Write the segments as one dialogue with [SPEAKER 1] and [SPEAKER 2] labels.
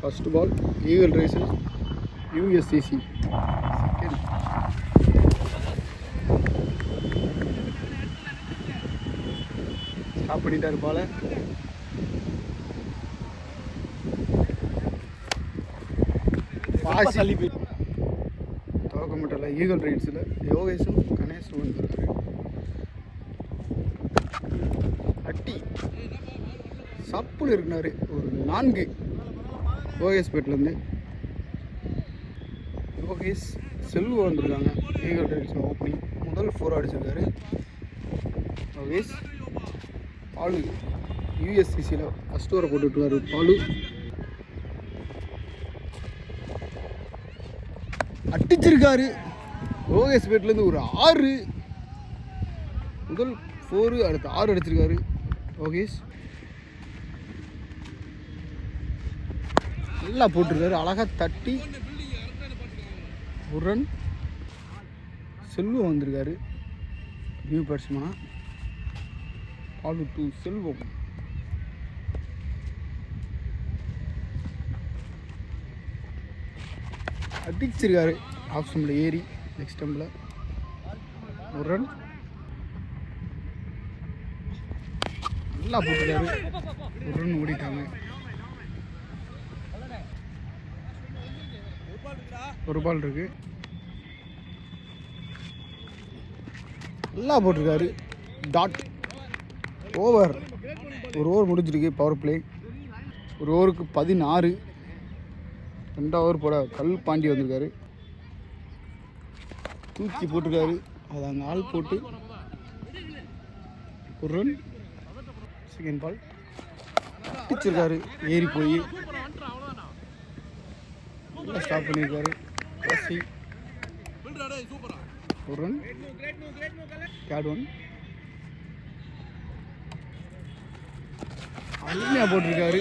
[SPEAKER 1] First ball, Eagle Races, USCC. Second. Stop பண்ணிட்டாரு பால. பாசி துவக்க மட்டும் ஈகிள் ரைட்ஸில் யோகேஷும் கணேஷும் வந்துருக்காரு. அட்டி சப்புன்னு இருக்கிறாரு. ஒரு 4 யோகேஷ்பேட்லேருந்து யோகேஷ் செல்வம் வந்திருக்காங்க. ஈகிள் ரைட்ஸில் ஓப்பனிங் முதல் 4 அடிச்சிருக்காரு. யோகேஷ் பாலு யூஎஸ்சிசியில் ஃபஸ்ட் ஓவரை போட்டுட்டுருக்காரு. பாலு அடிச்சிருக்காரு. யோகேஷ்பேட்லேருந்து ஒரு 6 முதல் 4 அடுத்து 6 அடிச்சிருக்காரு யோகேஷ். நல்லா போட்டிருக்காரு. அழகாக தட்டி ஒரு ரன். செல்வம் வந்திருக்காரு நியூ பேட்ஸ்மேனா. பாலு டு செல்வம். அடிச்சிருக்காரு. ஆஃப் ஸ்டம்பில் ஏறி நெக்ஸ்ட் ஸ்டம்பில் ஒரு ரன். நல்லா போட்டிருக்காரு. ஒரு ரன் ஓடிட்டாங்க. ஒரு பால் இருக்கு. நல்லா போட்டிருக்காரு. Dot over. ஒரு ஓவர் முடிஞ்சிருக்கு. Power play. ஒரு ஓவருக்கு 16. 2 ஓவர் போட கல் பாண்டி வந்திருக்காரு. தூக்கி போட்டிருக்காரு. அது அங்கே ஆள் போட்டு ஒரு ரன். செகண்ட் பால் அடிச்சிருக்காரு. ஏறி போய் நல்லா ஸ்டாப் பண்ணியிருக்காரு. ஒரு ரன். கேட் 1. அருமையாக போட்டிருக்காரு.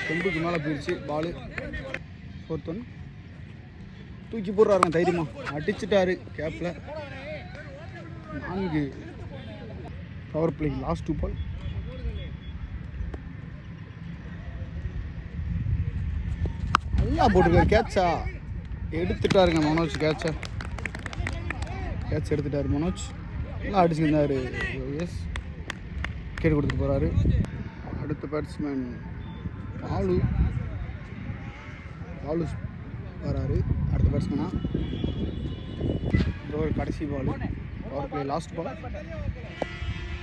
[SPEAKER 1] ஸ்டெம்புக்கு மேலே போயிடுச்சு பாலு. 4th 1. தூக்கி போடுறாருங்க தைரியமா. அடிச்சுட்டாரு கேப்பில். 4 பவர் பிளே. லாஸ்ட் 2 பால். நல்லா போட்டிருக்காரு. கேட்சா எடுத்துட்டாருங்க மனோஜ். கேட்ச் எடுத்துட்டாரு மனோஜ். நல்லா அடிச்சுருந்தாரு யோகேஷ். விக்கெட் கொடுத்துட்டு போகிறாரு. அடுத்த பேட்ஸ்மேன் பாலு வராரு. அடுத்த பேட்ஸ்மேனா ஒரு கடைசி ball. Power play last ball.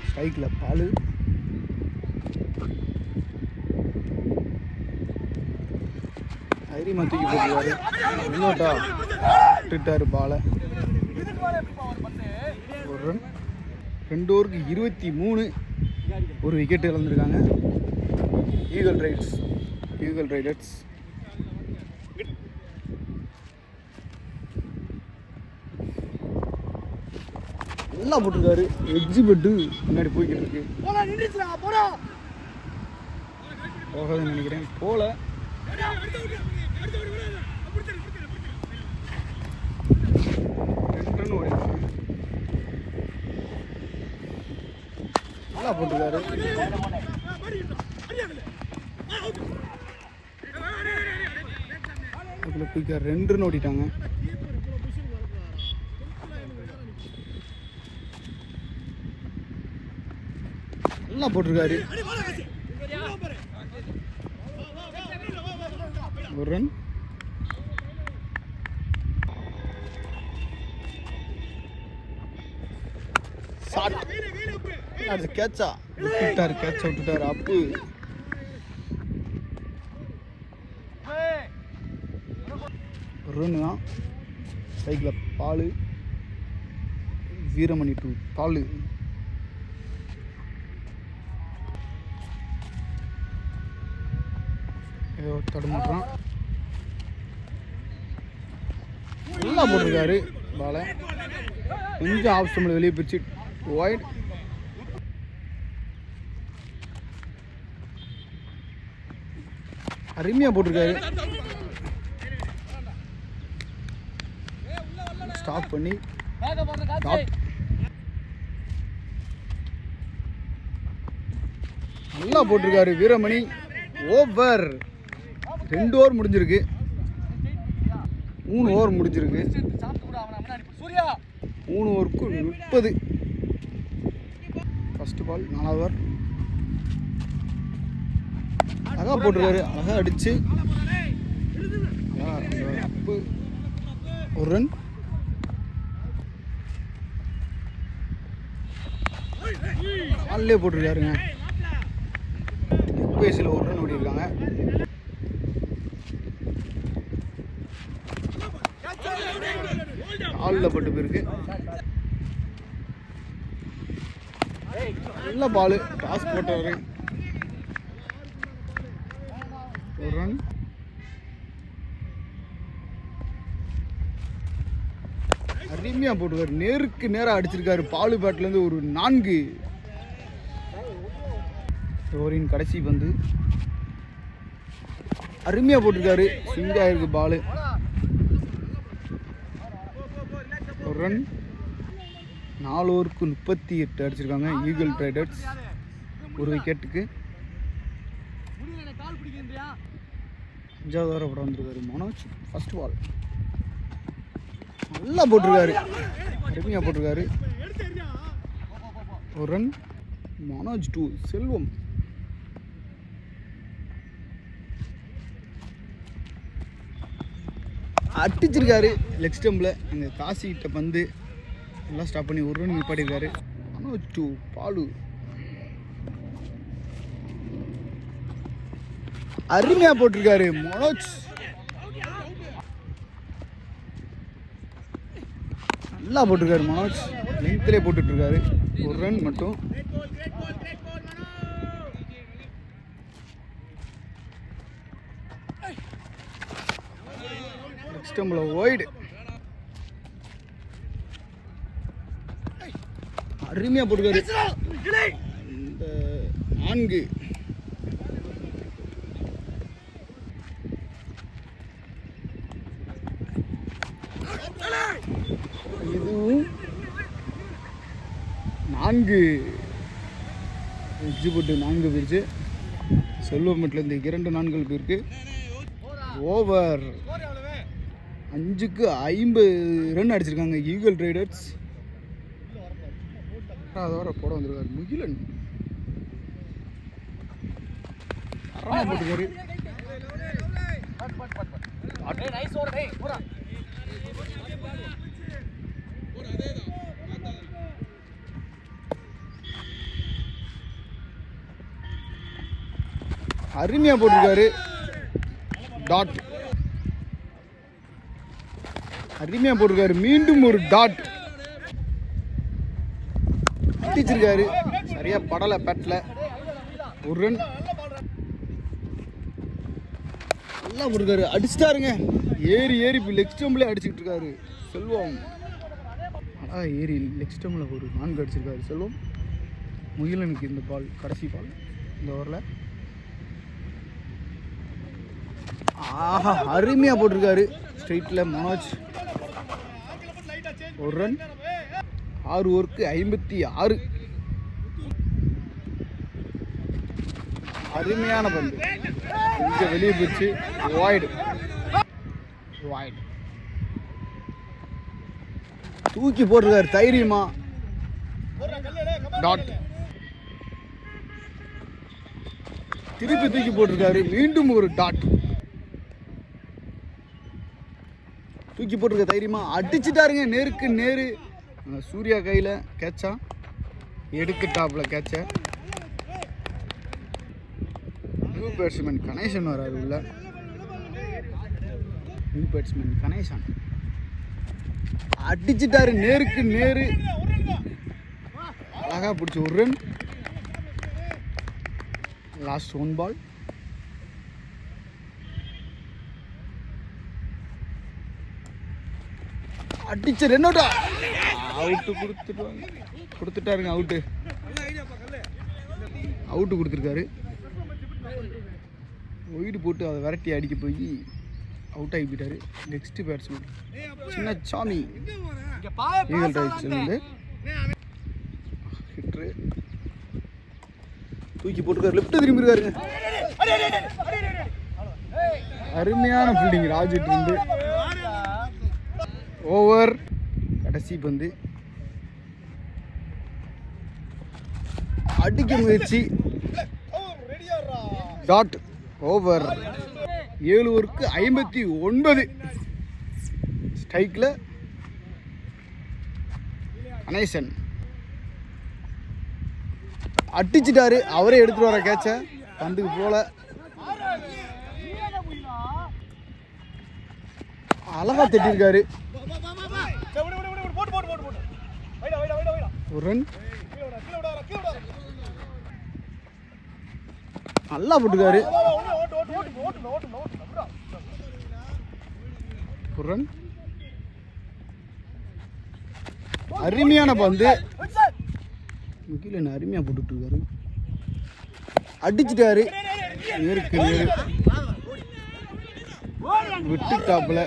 [SPEAKER 1] ஸ்ட்ரைக்கில் பாலு. தைரியமாக தூக்கி போட்டுருவாரு. இன்னோட்டா விட்டுட்டாரு பாலை. ஒரு ரன். 2 ஓவருக்கு 23. ஒரு விக்கெட்டு இழந்திருக்காங்க ஈகிள் ரைடர்ஸ். நல்லா போட்டிருக்காரு. எக்ஸிபெட்டு முன்னாடி போய்கிட்டு இருக்கு. போகாதுன்னு நினைக்கிறேன். போல நல்லா போட்டிருக்காரு. அதில் போய்க்க 2 ரன் ஓடிட்டாங்க. நல்லா போட்டிருக்காரு. ஒரு ரன். கேட்சா விட்டுட்டாரு. கேட்ச விட்டுட்டாரு. அப்பு ஒரு ரன் தான். சைக்கிள் பாலு. வீரமணி டு பாலு. ஏதோ தடுமாற்றம். நல்லா போட்டிருக்காரு பாலை. கொஞ்சம் ஆஃப் ஸ்டம்பில் வெளியே பிரிச்சு வைட். அருமையாக போட்டிருக்காரு. ஸ்டாப் பண்ணி நல்லா போட்டிருக்காரு வீரமணி. ஓவர். 2 ஓவர் முடிஞ்சிருக்கு. 3 ஓவர் முடிஞ்சிருக்கு. 3 ஓவருக்கு 30. ஃபர்ஸ்ட் பால் 4வது ஓவர். அழகாக போட்டிருக்காரு. அழகாக அடித்து அப்பு ஒரு ரன். காலிலே போட்டிருக்காருங்க. பேஸில் ஒரு ரன் ஓடிருக்காங்க. காலில் பட்டு போயிருக்கு. நல்ல பால். டாஸ் போட்டவர் ஒரு ரன். அருமையாக போட்டுருக்காரு. நேருக்கு நேராக அடிச்சிருக்காரு. பாலு பேட்லேருந்து ஒரு 4. ஓவரின் கடைசி பந்து. அருமையாக போட்டிருக்காரு. ஸ்விங்காக இருக்கு பாலு. ஒரு ரன். 4 ஓவருக்கு 38 அடிச்சிருக்காங்க ஈகிள் ரைடர்ஸ். ஒரு விக்கெட்டுக்கு. 5வது ஓவரை படம் வந்திருக்காரு மனோஜ். ஃபர்ஸ்ட் பால் நல்லா போட்டிருக்காரு. அருமையாக போட்டிருக்காரு. ஒரு ரன். மனோஜ் 2. செல்வம் அடிச்சிருக்காரு லெக் ஸ்டம்பில். அங்கே காசிக்கிட்ட பந்து நல்லா ஸ்டாப் பண்ணி ஒரு ரன் நிப்பாட்டிருக்காரு. மனோஜ் 2. பாலு அருமையாக போட்டிருக்காரு. மனோஜ் நல்லா போட்டிருக்காரு. மனோஜ் லென்த்லே போட்டுட்ருக்காரு. ஒரு ரன் மட்டும். ஸ்டம்பில் ஒய்டு. அருமையாக போட்டுருக்காரு. இந்த 4. இதுவும் 4 எஜ்ஜு போட்டு 4 போயிடுச்சு. செல்வமட்டிலேருந்து 2 4 போயிருக்கு. ஓவர் 5க்கு 50 ரன் அடிச்சிருக்காங்க ஈகிள் ரைடர்ஸ். 6வது ஓவரை போட வந்திருக்காரு முகிலன். அறமாக போட்டுக்காரு. அருமையாக போட்டிருக்காரு. டாட். அருமையாக போட்டிருக்காரு. மீண்டும் ஒரு டாட் அடிச்சிருக்காரு. சரியா படலை பேட்டில். ஒரு ரன். நல்லா போட்டிருக்காரு. அடிச்சிட்டாருங்க. ஏறி இப்போ லெக் ஸ்டம்பில் அடிச்சுக்கிட்டு இருக்காரு செல்வம். ஆனால் ஏறி லெக் ஸ்டம்பில் ஒரு 4 அடிச்சிருக்காரு செல்வம். முகிலனுக்கு இந்த பால் கடைசி பால் இந்த ஓவரில். ஆஹா அருமையாக போட்டிருக்காரு. ஸ்ட்ரைட்டில் மனோஜ். ஒரு ரன். 6 ஓவருக்கு 56. அருமையான பந்து. இங்கே வெளியே போச்சு. வாய்டு. தூக்கி போட்டிருக்காரு தைரியமா. டாட். திருப்பி தூக்கி போட்டிருக்காரு. மீண்டும் ஒரு டாட். தூக்கி போட்டிருக்க தைரியமா அடிச்சுட்டாருங்க. நேருக்கு நேரு. சூர்யா கையில் கேட்சா. எடுக்கு டாப்பில் கேட்ச. நியூ பேட்ஸ்மேன் கணேசன் வராரு உள்ள. நியூ பேட்ஸ்மேன் கணேசன் அடிச்சுட்டாரு. நேருக்கு நேரு. அழகாக பிடிச்சி ஒரு ரன். லாஸ்ட் 1 பால். அடிச்ச 2 அவுட்டு கொடுத்துட்டாருங்க. அவுட்டு கொடுத்துருக்காரு. ஒயிடு போட்டு அதை விரட்டி அடிக்க போய் அவுட் ஆகி போயிட்டாரு. நெக்ஸ்ட் பேட்ஸ்மேன் சின்ன சாமி ஈகிள் ரைட்ஸ்லேருந்து ஹிட்ரு. தூக்கி போட்டுருக்காரு. லெஃப்ட் திரும்பிருக்காருங்க. அருமையான ஃபீல்டிங் ராஜிட்டு இருந்து. ஓவர். கடைசி பந்து அடிக்க முயற்சி. டாட். ஓவர். 7 ஓவருக்கு 59. ஸ்ட்ரைக்கில் கணேசன் அடிச்சிட்டாரு. அவரே எடுத்துட்டு வர கேட்ச பந்துக்கு போல. அழகா தட்டிருக்காரு. ஒரு ரன். நல்லா போட்டுருக்காரு. ஒரு ரன். அருமையான பந்து. கீழே அருமையாக போட்டுட்டு இருக்காரு. அடிச்சிட்டாரு. நேருக்கு நேரு விட்டுட்டாப்புல.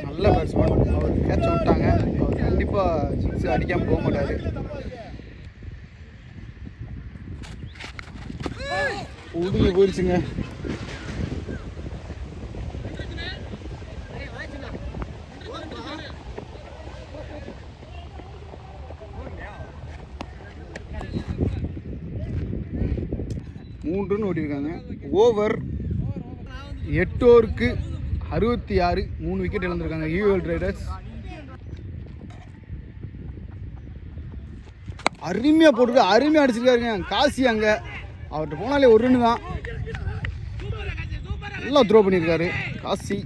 [SPEAKER 1] நல்ல பேட்ஸ்மேன். அவர் கேட்ச விட்டாங்க. அவர் கண்டிப்பாக சிக்ஸ் அடிக்காமல் போக மாட்டார். உடுங்க போயிடுச்சுங்க. மூன்றுன்னு ஓடிருக்காங்க. ஓவர். 8 ஓவருக்கு 66. 3 விக்கெட் இழந்திருக்காங்க யூஎல் ரைடர்ஸ். அருமையாக போட்டுருக்கு. அருமையாக அடிச்சிருக்காருங்க காசி. அங்கே அவர்கிட்ட போனாலே ஒரு ரன்னு தான். நல்லா த்ரோ பண்ணியிருக்காரு காசி.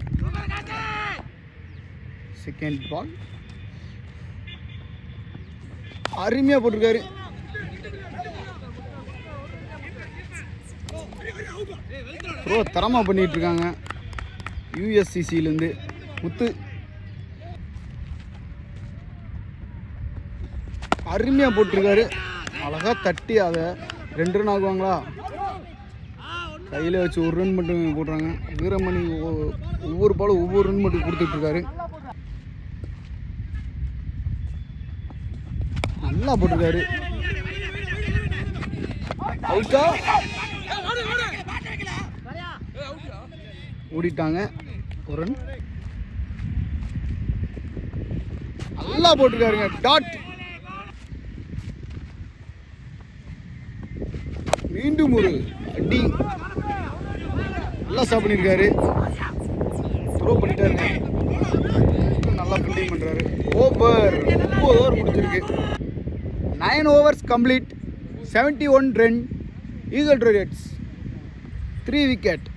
[SPEAKER 1] செகண்ட் பால் அருமையாக போட்டிருக்காரு. த்ரோ தரமாக பண்ணிட்டு இருக்காங்க யூஎஸ்சிசிலேருந்து முத்து. அருமையாக போட்டிருக்காரு. அழகாக தட்டி அதை 2 ரன் ஆகுவாங்களா? கையில் வச்சு 1 ரன் மட்டும் போடுறாங்க. வீரமணி ஒவ்வொரு பாலும் ஒவ்வொரு ரன் மட்டும் கொடுத்துட்ருக்காரு. நல்லா போட்டிருக்காரு. அவுட்டா ஓடிட்டாங்க. 1 ரன். நல்லா போட்டிருக்காருங்க. டாட். மீண்டும் ஒரு அடி. நல்லா ஸ்டாப் பண்ணியிருக்காரு. த்ரோ பண்ணிட்டாருங்க. நல்லா ஃபீல்டிங் பண்ணுறாரு. ஓவர். 9 ஓவர் முடிச்சிருக்கு. 9 overs complete. 71 run. Eagle riders 3 wicket.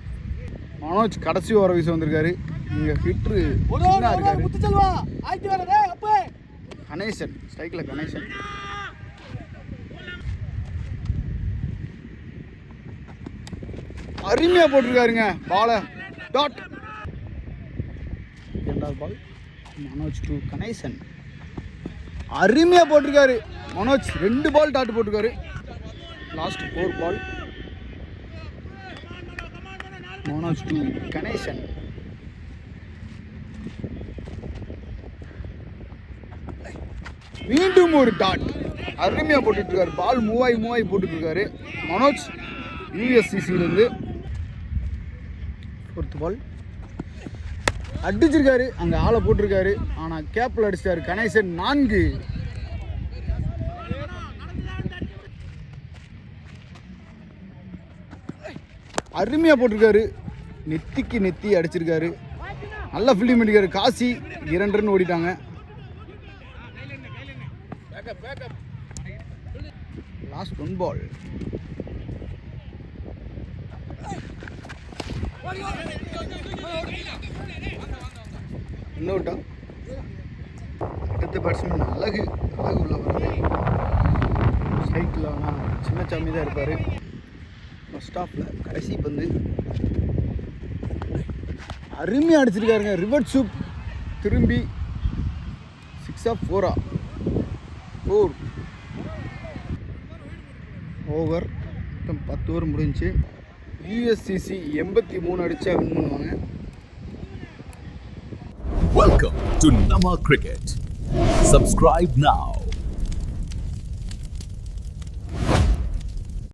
[SPEAKER 1] Manoj கடைசி ஓவர் வீச வந்திருக்காரு. இங்கே ஹிட்ரு இருக்காரு. கணேசன் ஸ்ட்ரைக்கில். கணேசன் அருமையாக போட்டிருக்காருங்க பாலை. டாட். 2வது பால் மனோஜ் டு கணேசன். அருமையாக போட்டிருக்காரு மனோஜ். 2 பால் டாட் போட்டிருக்காரு. Last 4 ball Manoj to Ganesan. மீண்டும் ஒரு டாட். அருமையாக போட்டுட்டு இருக்காரு. பால் மூவாய் போட்டுட்டு இருக்காரு மனோஜ் யூஎஸ்சிசிலேருந்து. 4th பால் அடிச்சிருக்காரு. அங்கே ஆளை போட்டிருக்காரு. ஆனால் கேப்பில் அடிச்சிட்டாரு கணேசன். 4. அருமையாக போட்டிருக்காரு. நெத்திக்கு நெத்தி அடிச்சிருக்காரு. நல்லா ஃபீல்டிங் பண்ணிருக்காரு காசி. 2 ரன் ஓடிட்டாங்க. லாஸ்ட் 1 பால் இன்னொட்டா. அடுத்த பேட்ஸ்மேன் அழகு உள்ள வருது. ஸ்ட்ரைக்கில் ஆனால் சின்ன சாமி தான் இருப்பார். ஃபர்ஸ்ட் ஆஃபில் கடைசி பந்து அருமையாக அடிச்சிருக்காருங்க. ரிவர்ட் சூப் திரும்பி 6 ஆஃப் 4 ஓவர். மொத்தம் 10 ஓவர் முடிஞ்சு. யூஎஸ்சிசி 83 அடிச்சா வின் பண்ணுவாங்க.
[SPEAKER 2] Welcome to Nama Cricket. Subscribe now.